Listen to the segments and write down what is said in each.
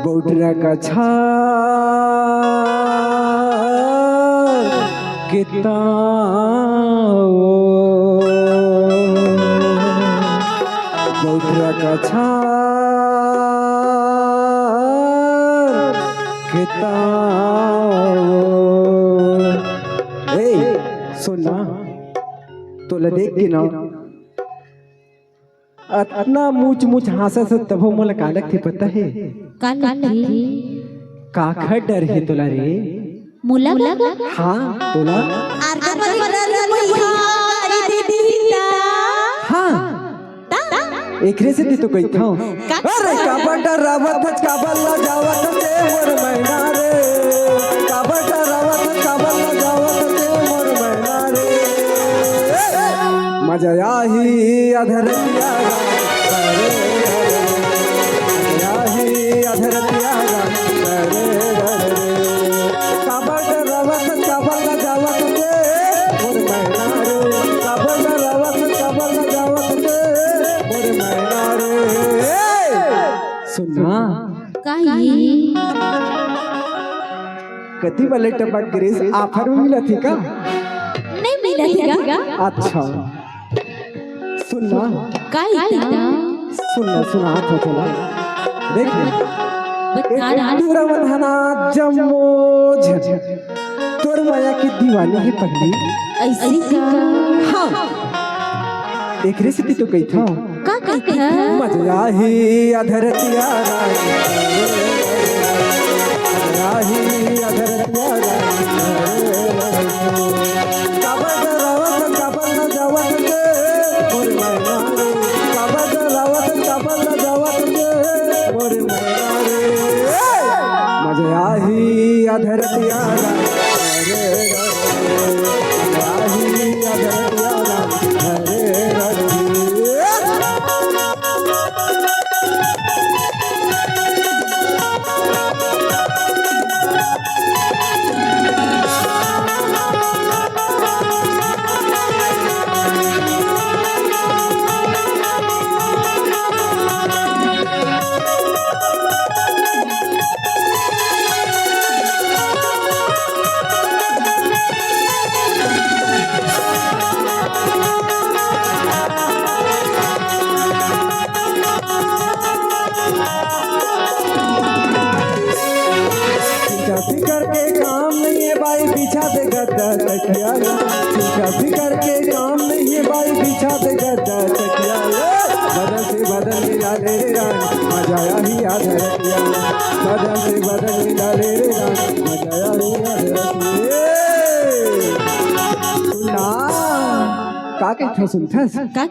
बौटरा का छार कितना बौटरा का छार कितना सुनना तो देख के ना इतना मुच मुच हंसा से तब मोला कालक थी पता है काखा डर है तोला रे मुला हाँ तोला हाँ एकरे से तो कही था अरे काबा डरावत काबा लजावत ते मोर मैना रे काबा डरावत काबा लजावत ते मोर मैना रे मजा आही अधरतिया रे आही अधरतिया रे काबा डरावत काबा लजावत ते मोर मैना रे काबा डरावत काबा लजावत ते मोर मैना रे सुनना कति वाले टपक ग्रेस ऑफर में मिला थी का नहीं मिला थी का अच्छा सुनना सुनना हाथ हो चला देख पूरा मनहना जम्मो झ तोर माया की दीवानी है पगली ऐसी का हाँ एक रेसिपी तो कही था का था मजा ही अधरतिया राही अधरतिया काबा डरावत काबा लजावत के मोर मैना रे काबा डरावत काबा लजावत के मोर मैना रे मजा ही अधरतिया राही अधरतिया फिकर के काम नहीं है भाई पीछा दे गद्दा तकिया फिकर के काम नहीं है भाई पीछा दे गद्दा तकिया बदल से बदल मिला ले रे रान मजाया ही आधरतिया बदल से बदल मिला ले रे रान मजाया ही आधरतिया सुना का कहता सुनथस का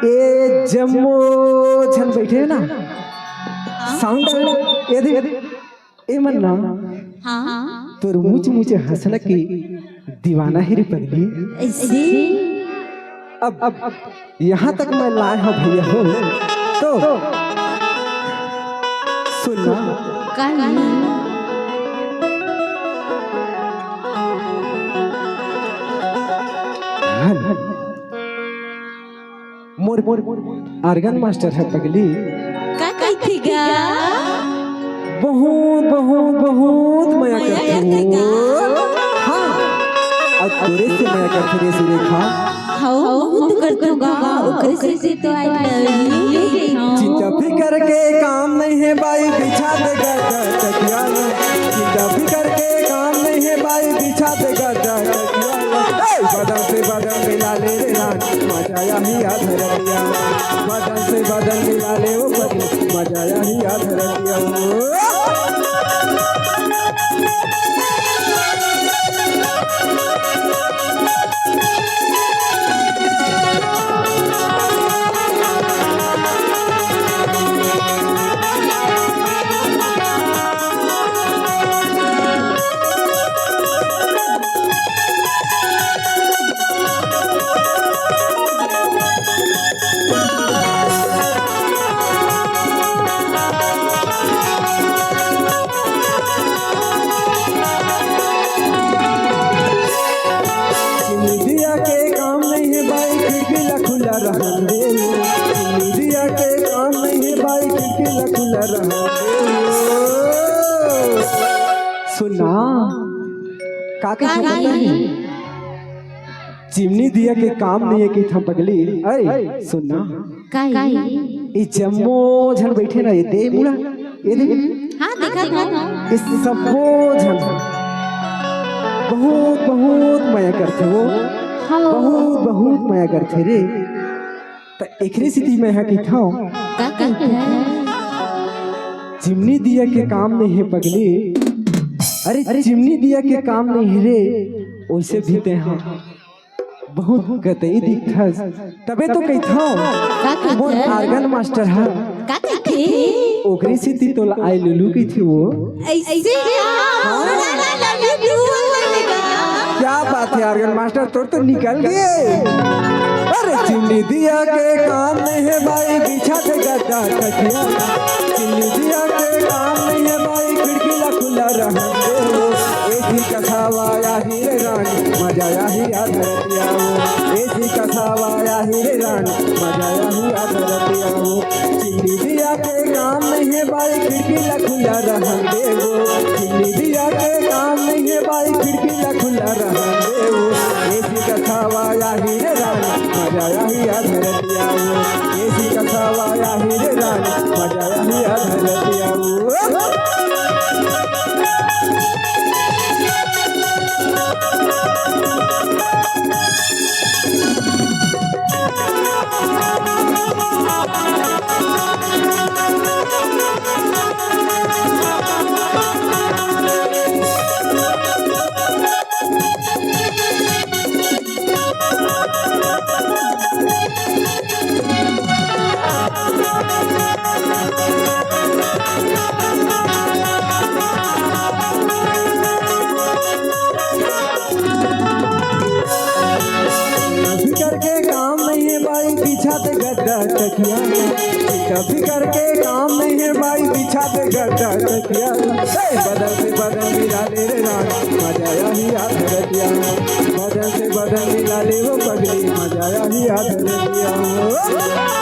ए जम्मो झन बैठे ना साउंड ये दे ए मन्ना हाँ तोर मुझे हंसना की दीवाना ही रे पगली ऐसे अब यहाँ तक मैं लाया हूँ भैया हो तो सुनना मोर आर्गन मास्टर है पगली का कहतीगा बहुत माया करती हूँ हाँ और तोरे से माया करती रे सुरेखा बहुत करतूगा ओकरे से तो आई लव यू चिंता फिकर के काम नहीं है भाई बिछा दे गद्दा तकिया चिंता फिकर के काम नहीं है भाई बिछा दे गद्दा तकिया बदल से बदल मिला ले रे रान मजाया ही आधरतिया बदल से बदल मिला ले ओ पगली मजाया ही आधरतिया सुना काका पता है चिमनी दिया के काम नहीं है कि थम पगली ऐ सुनना काई ये जम्मो झन बैठे ना ये दे मुड़ा ये दे हाँ देखा था इस सबो झन बहुत बहुत माया करते वो बहुत बहुत माया करते रे तो एकरे स्थिति में है कि था का कहते हैं चिमनी दिया के काम नहीं है पगली अरे चिमनी दिया के काम नहीं है रे वैसे भी ते हाँ बहुत गतई दिखस तबे तो कही था वो आर्गन मास्टर है का कहते ओकरी स्थिति तो आई लुलू की थी वो ऐसे क्या बात है आर्गन मास्टर तो निकल गए अरे चिमनी दिया के काम नहीं है भाई बिछा के गद्दा तकिया चिमनी दिया के काम नहीं है भाई खिड़की ला खुला रहने दो ऐसी कथावाया हीरे रानी मजाया ही आधरतिया हो ऐसी कथावाया हीरे रानी मजाया ही आधरतिया हो चिमनी दिया के काम नहीं है भाई खिड़की ला खुला रहने दो चिमनी दिया के काम नहीं है भाई खिड़की ला खुला रहने दो ऐसी कथावाया हीरे रानी मजाया ही आधरतिया हो ऐसी कथावाया हीरे रानी मजाया ही आधरतिया हो तकिया कभी करके काम नहीं है भाई बिछा दे गद्दा तकिया बदल से बदल मिला ले रे रानी मजाया ही आधरतिया बदल से बदल मिला ले वो पगली मजाया ही आधरतिया